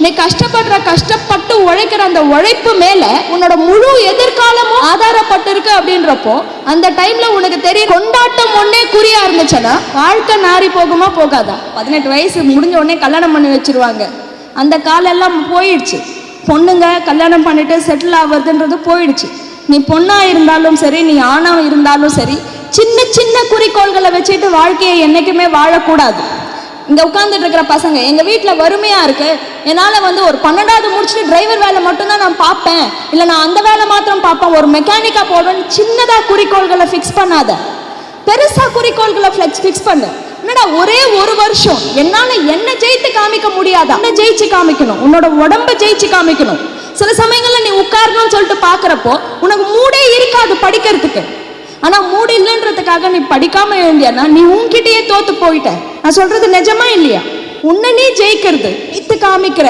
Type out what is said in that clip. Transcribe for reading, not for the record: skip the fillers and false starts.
நீ கஷ்டப்பட்டு உழைக்கிற அந்த உழைப்பு மேல உன்னோட முழு எதிர்காலமும் ஆதாரப்பட்டு இருக்கு அப்படின்றப்போ அந்த டைம்ல உனக்கு தெரியும் கொண்டாட்டம் ஒன்னே குறியா இருந்துச்சுன்னா வாழ்க்கை நாரி போகுமா போகாதா? 18 வயசு முடிஞ்ச உடனே கல்யாணம் பண்ணி வச்சிருவாங்க. அந்த காலம் எல்லாம் போயிடுச்சு. பொண்ணுங்க கல்யாணம் பண்ணிட்டு செட்டில் ஆகுறதுன்றது போயிடுச்சு. நீ பொண்ணா இருந்தாலும் சரி, நீ ஆணா இருந்தாலும் சரி, சின்ன சின்ன குறிக்கோள்களை வச்சுட்டு வாழ்க்கையை என்னைக்குமே வாழக்கூடாது. இங்க உட்கார்ந்துட்டு இருக்கிற பசங்க, எங்க வீட்டுல வறுமையா இருக்கு, என்னால ஒரு 12வது முடிச்சுட்டு டிரைவர் வேலை மட்டும்தான் நான் பார்ப்பேன், இல்ல நான் அந்த வேலை மாத்திரம் பார்ப்பேன், ஒரு மெக்கானிக்கா போடுவேன். சின்னதா குறிக்கோள்களை ஃபிக்ஸ் பண்ணாத, பெருசா குறிக்கோள்களை ஃபிக்ஸ் பண்ணு. என்னடா ஒரே ஒரு வருஷம் என்னால என்ன ஜெயித்து காமிக்க முடியாதா? என்ன ஜெயிச்சு காமிக்கணும், உன்னோட உடம்ப ஜெயிச்சு காமிக்கணும். சில சமயங்கள்ல நீ உட்காரணும்னு சொல்லிட்டு பாக்குறப்போ உனக்கு மூடே இருக்காது படிக்கிறதுக்கு. ஆனா மூடு இல்லைன்றதுக்காக நீ படிக்காம எழுந்தியானா நீ உன்கிட்டயே தோத்து போயிட்ட. நான் சொல்றது நிஜமா இல்லையா? உன்னை நீ ஜெயிக்கிறது, இத்து காமிக்கிற